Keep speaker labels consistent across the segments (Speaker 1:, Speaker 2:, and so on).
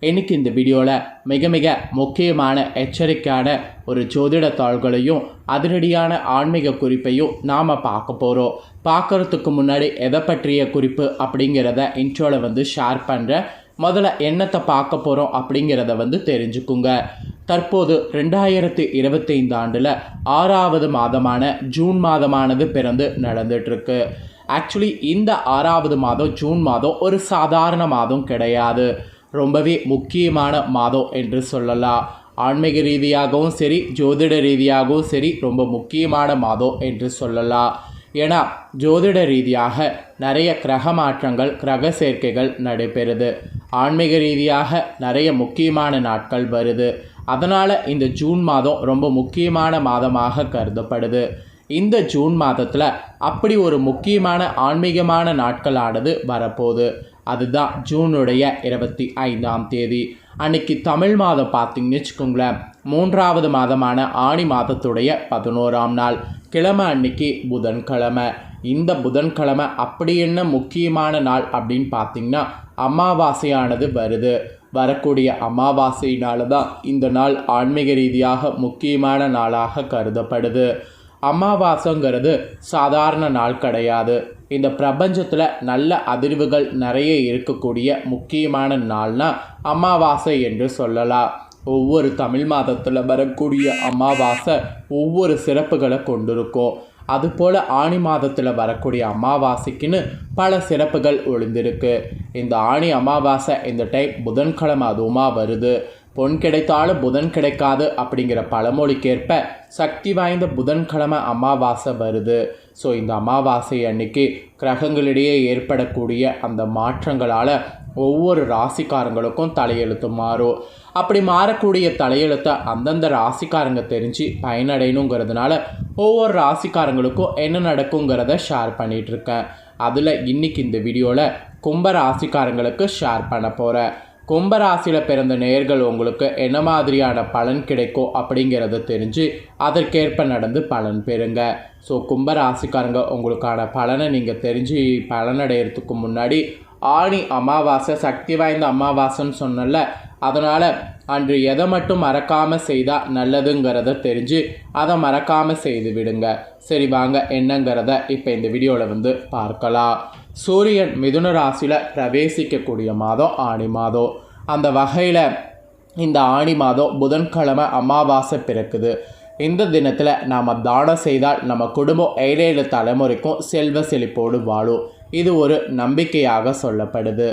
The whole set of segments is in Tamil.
Speaker 1: இன்றைக்கி இந்த வீடியோவில் மிக மிக முக்கியமான எச்சரிக்கையான ஒரு ஜோதிட தாள்களையும் அதிரடியான ஆன்மீக குறிப்பையும் நாம் பார்க்க போகிறோம். பார்க்குறதுக்கு முன்னாடி எதை பற்றிய குறிப்பு அப்படிங்கிறத இன்ட்ரோவில் ஷேர் பண்ணுறேன். முதல்ல என்னத்தை பார்க்க போகிறோம் அப்படிங்கிறத தெரிஞ்சுக்குங்க. தற்போது 2025 ஆண்டில் 6வது மாதமான ஜூன் மாதமானது பிறந்து நடந்துகிட்ருக்கு. ஆக்சுவலி இந்த 6வது மாதம் ஜூன் மாதம் ஒரு சாதாரண மாதம் கிடையாது. ரொம்பவே முக்கியமான மாதம் என்று சொல்லலாம். ஆன்மீக ரீதியாகவும் சரி, ஜோதிட ரீதியாகவும் சரி, ரொம்ப முக்கியமான மாதம் என்று சொல்லலாம். ஏன்னா ஜோதிட ரீதியாக நிறைய கிரக மாற்றங்கள், கிரக சேர்க்கைகள் நடைபெறுது. ஆன்மீக ரீதியாக நிறைய முக்கியமான நாட்கள் வருது. அதனால் இந்த ஜூன் மாதம் ரொம்ப முக்கியமான மாதமாக கருதப்படுது. இந்த ஜூன் மாதத்தில் அப்படி ஒரு முக்கியமான ஆன்மீகமான நாட்களானது வரப்போகுது. அதுதான் ஜூனுடைய 25ஆம் தேதி. அன்னைக்கு தமிழ் மாதம் பார்த்திங்கன்னு வச்சுக்கோங்களேன், 3வது மாதமான ஆணி மாதத்துடைய 11ஆம் நாள் கிழமை அன்னைக்கு புதன்கிழமை. இந்த புதன்கிழமை அப்படி என்ன முக்கியமான நாள் அப்படின்னு பார்த்திங்கன்னா அமாவாசையானது வருது. வரக்கூடிய அமாவாசையினால தான் இந்த நாள் ஆன்மீக ரீதியாக முக்கியமான நாளாக கருதப்படுது. அமாவாசைங்கிறது சாதாரண நாள் கிடையாது. இந்த பிரபஞ்சத்தில் நல்ல அதிர்வுகள் நிறைய இருக்கக்கூடிய முக்கியமான நாள்னால் அமாவாசை என்று சொல்லலாம். ஒவ்வொரு தமிழ் மாதத்தில் வரக்கூடிய அமாவாசை ஒவ்வொரு சிறப்புகளை கொண்டிருக்கும். அதுபோல் ஆணி மாதத்தில் வரக்கூடிய அமாவாசைக்குன்னு பல சிறப்புகள் ஒளிந்திருக்கு. இந்த ஆணி அமாவாசை இந்த டைம் புதன்கிழமை அதுவுமா வருது. பொன் கிடைத்தாலும் புதன் கிடைக்காது அப்படிங்கிற பழமொழிக்கேற்ப சக்தி வாய்ந்த புதன்கிழமை அமாவாசை வருது. ஸோ இந்த அமாவாசை அன்னைக்கு கிரகங்களிடையே ஏற்படக்கூடிய அந்த மாற்றங்களால் ஒவ்வொரு ராசிக்காரங்களுக்கும் தலையெழுத்து மாறும். அப்படி மாறக்கூடிய தலையெழுத்தை அந்தந்த ராசிக்காரங்க தெரிஞ்சு பயனடையணுங்கிறதுனால ஒவ்வொரு ராசிக்காரங்களுக்கும் என்ன நடக்குங்கிறத ஷேர் பண்ணிகிட்ருக்கேன். அதில் இன்றைக்கி இந்த வீடியோவில் கும்ப ராசிக்காரங்களுக்கு ஷேர் பண்ண போகிறேன். கும்பராசியில் பிறந்த நேயர்கள் உங்களுக்கு என்ன மாதிரியான பலன் கிடைக்கும் அப்படிங்கிறத தெரிஞ்சு அதற்கேற்ப நடந்து பலன் பெறுங்க. ஸோ கும்பராசிக்காரங்க உங்களுக்கான பலனை நீங்கள் தெரிஞ்சு பலனடைகிறதுக்கு முன்னாடி ஆணி அமாவாசை சக்தி வாய்ந்த அமாவாசைன்னு சொன்னல, அதனால் அன்று எதை மட்டும் மறக்காமல் செய்தால் நல்லதுங்கிறத தெரிஞ்சு அதை மறக்காமல் செய்து விடுங்க. சரி வாங்க என்னங்கிறத இப்போ இந்த வீடியோவில் பார்க்கலாம். சூரியன் மிதுன ராசியில் பிரவேசிக்கக்கூடிய மாதம் ஆணி மாதம். அந்த வகையில் இந்த ஆணி மாதம் புதன்கிழமை அமாவாசை பிறக்குது. இந்த தினத்தில் நாம் தானம் செய்தால் நம்ம குடும்பம் 7 தலைமுறைக்கும் செல்வ செழிப்போடு வாழும். இது ஒரு நம்பிக்கையாக சொல்லப்படுது.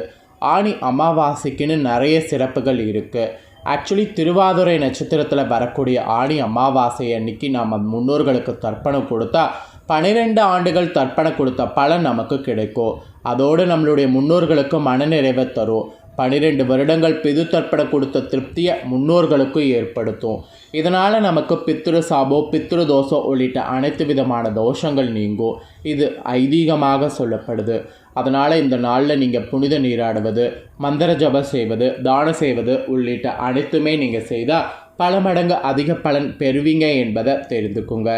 Speaker 1: ஆணி அமாவாசைக்குன்னு நிறைய சிறப்புகள் இருக்குது. ஆக்சுவலி திருவாதிரை நட்சத்திரத்தில் வரக்கூடிய ஆணி அமாவாசை அன்னைக்கு நாம் முன்னோர்களுக்கு தர்ப்பணம் கொடுத்தா 12 ஆண்டுகள் தர்ப்பணம் கொடுத்த பலன் நமக்கு கிடைக்கும். அதோடு நம்மளுடைய முன்னோர்களுக்கு மனநிறைவை தரும். 12 வருடங்கள் பிது தர்ப்பணம் கொடுத்த திருப்தியை முன்னோர்களுக்கும் ஏற்படுத்தும். இதனால் நமக்கு பித்ரு சாபோ, பித்ரு தோஷம் உள்ளிட்ட அனைத்து விதமான தோஷங்கள் நீங்கும். இது ஐதீகமாக சொல்லப்படுது. அதனால் இந்த நாளில் நீங்கள் புனித நீராடுவது, மந்திர ஜபம் செய்வது, தானம் செய்வது உள்ளிட்ட அனைத்துமே நீங்கள் செய்தால் பல மடங்கு அதிக பலன் பெறுவீங்க என்பதை தெரிந்துக்குங்க.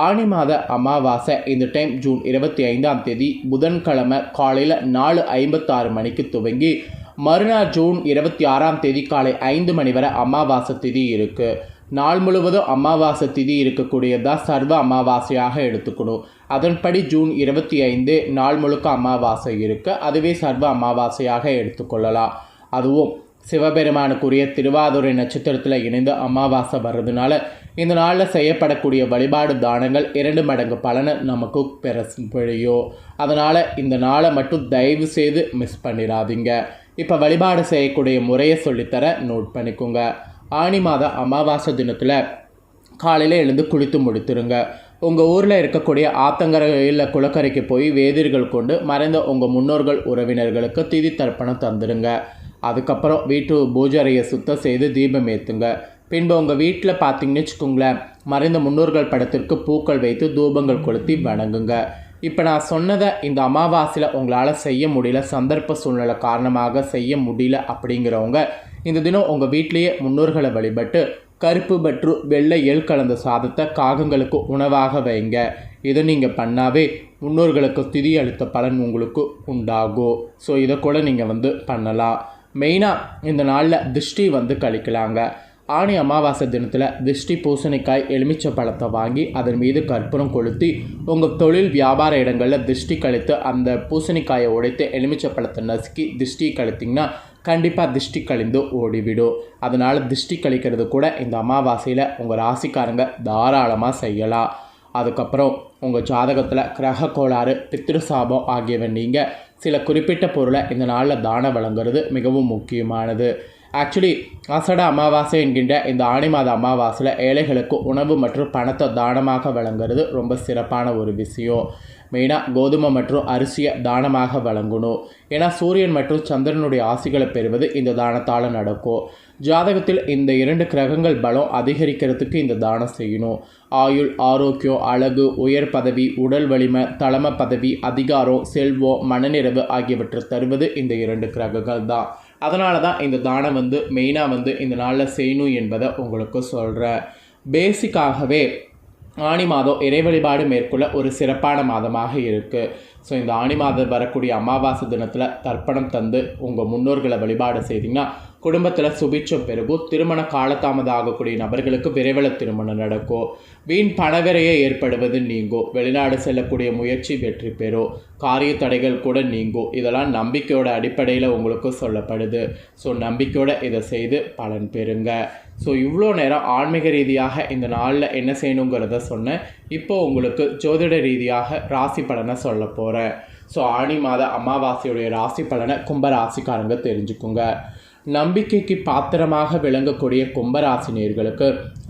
Speaker 1: ஆணி மாத அமாவாசை இந்த டைம் ஜூன் 25ஆம் தேதி புதன்கிழமை காலையில் 4:56 மணிக்கு துவங்கி மறுநாள் ஜூன் 26ஆம் தேதி காலை 5 மணி வரை அமாவாசை திதி இருக்குது. நாள் முழுவதும் அமாவாசை திதி இருக்கக்கூடியதாக சர்வ அமாவாசையாக எடுத்துக்கணும். அதன்படி ஜூன் 25 நாள் முழுக்க அமாவாசை இருக்குது. அதுவே சர்வ அமாவாசையாக எடுத்துக்கொள்ளலாம். அதுவும் சிவபெருமானுக்குரிய திருவாதிரை நட்சத்திரத்தில் இணைந்து அமாவாசை வர்றதுனால இந்த நாளில் செய்யப்படக்கூடிய வழிபாடு தானங்கள் 2 மடங்கு பலனை நமக்கு பெறையும். அதனால் இந்த நாளை மட்டும் தயவு செய்து மிஸ் பண்ணிடாதீங்க. இப்போ வழிபாடு செய்யக்கூடிய முறையை சொல்லித்தர நோட் பண்ணிக்கோங்க. ஆணி மாத அமாவாசை தினத்தில் காலையில் எழுந்து குளித்து முடித்துருங்க. உங்கள் ஊரில் இருக்கக்கூடிய ஆத்தங்கரை இல்லை குளக்கரைக்கு போய் வேதிர்கள் கொண்டு மறைந்த உங்கள் முன்னோர்கள் உறவினர்களுக்கு திதி தர்ப்பணம் தந்துடுங்க. அதுக்கப்புறம் வீட்டு பூஜை அறையை சுத்தம் செய்து தீபம் ஏற்றுங்க. பின்பு உங்கள் வீட்டில் பார்த்திங்கன்னு வச்சுக்கோங்களேன், மறைந்த முன்னோர்கள் படத்திற்கு பூக்கள் வைத்து தூபங்கள் கொளுத்தி வணங்குங்க. இப்போ நான் சொன்னதை இந்த அமாவாசையில் உங்களால் செய்ய முடியல, சந்தர்ப்ப சூழ்நிலை காரணமாக செய்ய முடியல அப்படிங்கிறவங்க இந்த தினம் உங்கள் வீட்டிலேயே முன்னோர்களை வழிபட்டு கருப்பு மற்றும் வெள்ளை எள் கலந்த சாதத்தை காகங்களுக்கு உணவாக வைங்க. இதை நீங்கள் பண்ணாவே முன்னோர்களுக்கு திதி அளித்த பலன் உங்களுக்கு உண்டாகும். ஸோ இதை கூட நீங்கள் பண்ணலாம். மெயினாக இந்த நாளில் திருஷ்டி வந்து கழிக்கலாங்க. ஆணி அமாவாசை தினத்தில் திருஷ்டி பூசணிக்காய் எலுமிச்சை பழத்தை வாங்கி அதன் மீது கற்பூரம் கொளுத்தி உங்கள் தொழில் வியாபார இடங்களில் திருஷ்டி கழித்து அந்த பூசணிக்காயை உடைத்து எலுமிச்சை பழத்தை நசுக்கி திருஷ்டி கழித்திங்கன்னா கண்டிப்பாக திருஷ்டி கழிந்து ஓடிவிடும். அதனால் திருஷ்டி கழிக்கிறது கூட இந்த அமாவாசையில் உங்கள் ராசிக்காரங்க தாராளமாக செய்யலாம். அதுக்கப்புறம் உங்கள் ஜாதகத்தில் கிரக கோளாறு, பித்ரு சாபம் ஆகியவை நீங்கள் சில குறிப்பிட்ட பொருளை இந்த நாளில் தானம் வழங்குறது மிகவும் முக்கியமானது. ஆக்சுவலி அசட அமாவாசை என்கின்ற இந்த ஆணி மாத அமாவாசையில் ஏழைகளுக்கு உணவு மற்றும் பணத்தை தானமாக வழங்குறது ரொம்ப சிறப்பான ஒரு விஷயம். மெயினாக கோதுமை மற்றும் அரிசியை தானமாக வழங்கணும். ஏன்னா சூரியன் மற்றும் சந்திரனுடைய ஆசிகளை பெறுவது இந்த தானத்தால் நடக்கும். ஜாதகத்தில் இந்த 2 கிரகங்கள் பலம் அதிகரிக்கிறதுக்கு இந்த தானம் செய்யணும். ஆயுள், ஆரோக்கியம், அழகு, உயர் பதவி, உடல் வலிமை, தலைமை பதவி, அதிகாரம், செல்வம், மனநிறைவு ஆகியவற்றை தருவது இந்த 2 கிரகங்கள் தான். அதனால தான் இந்த தானம் வந்து மெயினாக இந்த நாளில் செய்யணும் என்பதை உங்களுக்கு சொல்கிறேன். பேசிக்காகவே ஆணி மாதம் இறை வழிபாடு மேற்கொள்ள ஒரு சிறப்பான மாதமாக இருக்குது. ஸோ இந்த ஆணி மாதம் வரக்கூடிய அமாவாசை தினத்தில் தர்ப்பணம் தந்து உங்கள் முன்னோர்களை வழிபாடு செய்திங்கன்னா குடும்பத்தில் சுபிட்சம் பெருகும். திருமண காலதாமதம் ஆகக்கூடிய நபர்களுக்கு விரைவில் திருமணம் நடக்கும். வீண் பணவிரையை ஏற்படுவது நீங்கும். வெளிநாடு செல்லக்கூடிய முயற்சி வெற்றி பெறும். காரிய தடைகள் கூட நீங்கும். இதெல்லாம் நம்பிக்கையோட அடிப்படையில் உங்களுக்கு சொல்லப்படுது. ஸோ நம்பிக்கையோடு இதை செய்து பலன் பெறுங்க. ஸோ இவ்வளோ நேரம் ஆன்மீக ரீதியாக இந்த நாளில் என்ன செய்யணுங்கிறத சொன்னேன். இப்போ உங்களுக்கு ஜோதிட ரீதியாக ராசி பலனை சொல்ல போகிறேன். ஸோ ஆணி மாத அமாவாசையுடைய ராசி பலனை கும்பராசிக்காரங்க தெரிஞ்சுக்குங்க. நம்பிக்கைக்கு பாத்திரமாக விளங்கக்கூடிய கும்பராசினியர்களுக்கு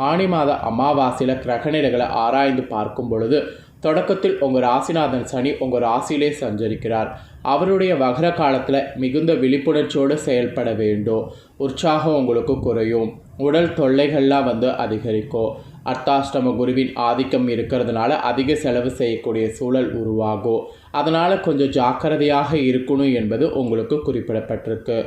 Speaker 1: ஆணி மாத அமாவாசையில் கிரகநிலைகளை ஆராய்ந்து பார்க்கும் பொழுது தொடக்கத்தில் உங்கள் ராசிநாதன் சனி உங்கள் ராசியிலே சஞ்சரிக்கிறார். அவருடைய வகர காலத்தில் மிகுந்த விழிப்புணர்ச்சியோடு செயல்பட வேண்டும். உற்சாகம் உங்களுக்கு குறையும். உடல் தொல்லைகள்லாம் அதிகரிக்கும். அர்த்தாஷ்டம குருவின் ஆதிக்கம் இருக்கிறதுனால அதிக செலவு செய்யக்கூடிய சூழல் உருவாகும். அதனால் கொஞ்சம் ஜாக்கிரதையாக இருக்கணும் என்பது உங்களுக்கு குறிப்பிடப்பட்டிருக்கு.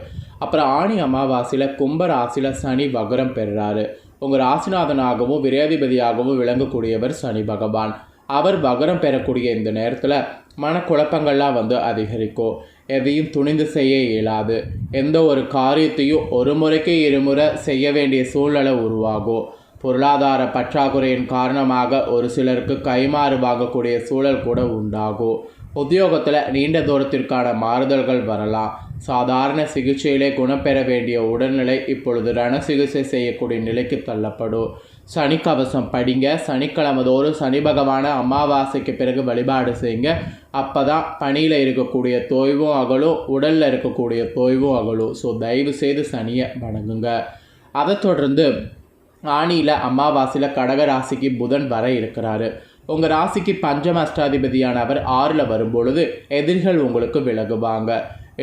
Speaker 1: அப்புறம் ஆணி அமாவாசையில் கும்ப ராசியில் சனி வகரம் பெறுறாரு. உங்கள் ராசிநாதனாகவும் விரையாதிபதியாகவும் விளங்கக்கூடியவர் சனி பகவான். அவர் வகரம் பெறக்கூடிய இந்த நேரத்தில் மனக்குழப்பங்கள்லாம் அதிகரிக்கும். எதையும் துணிந்து செய்ய இயலாது. எந்த ஒரு காரியத்தையும் ஒரு முறைக்கு இருமுறை செய்ய வேண்டிய சூழ்நிலை உருவாகும். பொருளாதார பற்றாக்குறையின் காரணமாக ஒரு சிலருக்கு கைமாறு வாங்கக்கூடிய சூழல் கூட உண்டாகும். உத்தியோகத்தில் நீண்ட தூரத்திற்கான மாறுதல்கள் வரலாம். சாதாரண சிகிச்சையிலே குணப்பெற வேண்டிய உடல்நிலை இப்பொழுது ரண சிகிச்சை செய்யக்கூடிய நிலைக்கு தள்ளப்படும். சனிக்கவசம் படிங்க. சனிக்கிழமை தோறும் சனி பகவான அமாவாசைக்கு பிறகு வழிபாடு செய்யுங்க. அப்போ தான் பணியில் இருக்கக்கூடிய தோய்வும் அகலும், உடலில் இருக்கக்கூடிய தோய்வும் அகலும். ஸோ தயவு செய்து சனியை வணங்குங்க. அதை தொடர்ந்து ஆணியில் அமாவாசையில் கடக ராசிக்கு புதன் வர இருக்கிறாரு. உங்கள் ராசிக்கு பஞ்சம அஷ்டாதிபதியானவர் 6ல் வரும்பொழுது எதிரிகள் உங்களுக்கு விலகுவாங்க.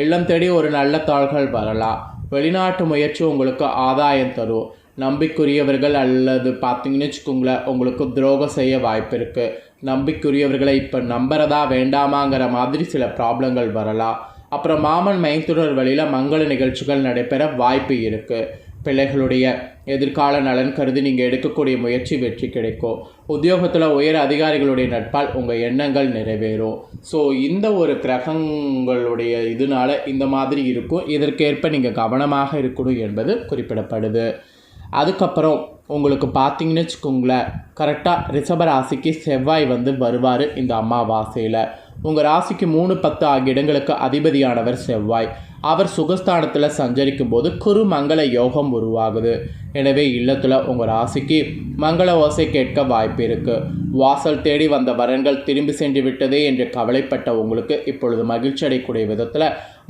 Speaker 1: இல்லம் தேடி ஒரு நல்ல தாள்கள் வரலாம். வெளிநாட்டு முயற்சி உங்களுக்கு ஆதாயம் தரும். நம்பிக்குரியவர்கள் அல்லது பார்த்தீங்கன்னு வச்சுக்கோங்களேன், உங்களுக்கு துரோகம் செய்ய வாய்ப்பு இருக்குது. நம்பிக்குரியவர்களை இப்போ நம்புறதா வேண்டாமாங்கிற மாதிரி சில ப்ராப்ளங்கள் வரலாம். அப்புறம் மாமன் மைத்துனர் வழியில் மங்கள நிகழ்ச்சிகள் நடைபெற வாய்ப்பு இருக்குது. பிள்ளைகளுடைய எதிர்கால நலன் கருதி நீங்கள் எடுக்கக்கூடிய முயற்சி வெற்றி கிடைக்கும். உத்தியோகத்தில் உயர் அதிகாரிகளுடைய நட்பால் உங்கள் எண்ணங்கள் நிறைவேறும். ஸோ இந்த ஒரு கிரகங்களுடைய இதனால இந்த மாதிரி இருக்கும். இதற்கேற்ப நீங்கள் கவனமாக இருக்கணும் என்பது குறிப்பிடப்படுது. அதுக்கப்புறம் உங்களுக்கு பார்த்தீங்கன்னு வச்சுக்கோங்களேன், கரெக்டாக ரிஷப ராசிக்கு செவ்வாய் வருவார் இந்த அமாவாசையில். உங்கள் ராசிக்கு 3, 10 ஆகிய இடங்களுக்கு அதிபதியானவர் செவ்வாய். அவர் சுகஸ்தானத்தில் சஞ்சரிக்கும் போது குரு மங்கள யோகம் உருவாகுது. எனவே இல்லத்தில் உங்கள் ராசிக்கு மங்கள ஓசை கேட்க வாய்ப்பு இருக்குது. வாசல் தேடி வந்த வரன்கள் திரும்பி சென்று விட்டதே என்று கவலைப்பட்ட உங்களுக்கு இப்பொழுது மகிழ்ச்சி அடையக்கூடிய விதத்தில்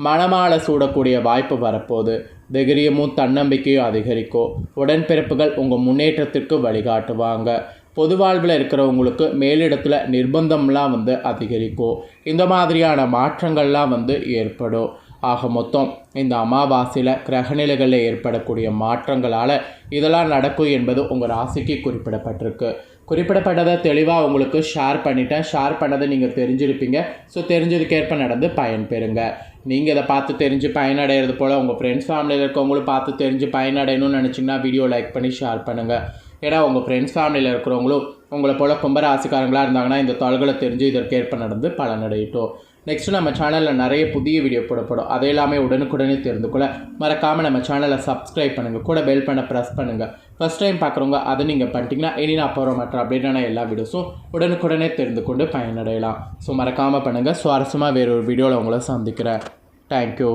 Speaker 1: மனமாலை சூடக்கூடிய வாய்ப்பு வரப்போகுது. தைரியமும் தன்னம்பிக்கையும் அதிகரிக்கும். உடன்பிறப்புகள் உங்கள் முன்னேற்றத்திற்கு வழிகாட்டுவாங்க. பொது வாழ்வில் இருக்கிறவங்களுக்கு மேலிடத்தில் நிர்பந்தம்லாம் அதிகரிக்கும். இந்த மாதிரியான மாற்றங்கள்லாம் ஏற்படும். ஆக மொத்தம் இந்த அமாவாசையில் கிரகநிலைகளில் ஏற்படக்கூடிய மாற்றங்களால் இதெல்லாம் நடக்கும் என்பது உங்கள் ராசிக்கு குறிப்பிடப்பட்டிருக்கு. குறிப்பிடப்பட்டதை தெளிவாக உங்களுக்கு ஷேர் பண்ணிட்டேன். ஷேர் பண்ணதை நீங்கள் தெரிஞ்சிருப்பீங்க. ஸோ தெரிஞ்சதுக்கேற்ப நடந்து பயன்பெறுங்க. நீங்கள் இதை பார்த்து தெரிஞ்சு பயனடைகிறது போல் உங்கள் ஃப்ரெண்ட்ஸ் ஃபேமிலியில் இருக்கவங்களும் பார்த்து தெரிஞ்சு பயனடையணும்னு நினச்சிங்கன்னா வீடியோ லைக் பண்ணி ஷேர் பண்ணுங்கள். ஏன்னா உங்கள் ஃப்ரெண்ட்ஸ் ஃபேமிலியில் இருக்கிறவங்களும் உங்களை போல் கும்பராசிக்காரங்களாக இருந்தாங்கன்னா இந்த தாள்களை தெரிஞ்சு இதற்கேற்ப நடந்து பலனடையட்டும். நெக்ஸ்ட்டு நம்ம சேனலில் நிறைய புதிய வீடியோ போடப்படும். அதை எல்லாமே உடனுக்குடனே தெரிந்து கொள்ள மறக்காமல் நம்ம சேனலை சப்ஸ்கிரைப் பண்ணுங்கள், கூட பெல் பண்ண ப்ரெஸ் பண்ணுங்கள். ஃபஸ்ட் டைம் பார்க்குறவங்க அதை நீங்கள் பண்ணிட்டீங்கன்னா இனி நான் போகிற மற்ற அப்டேட்டான எல்லா வீடியோஸும் உடனுக்குடனே தெரிந்து கொண்டு பயனடையலாம். ஸோ மறக்காமல் பண்ணுங்கள். சுவாரஸ்யமாக வேறு ஒரு வீடியோவில் உங்களை சந்திக்கிறேன். தேங்க்யூ.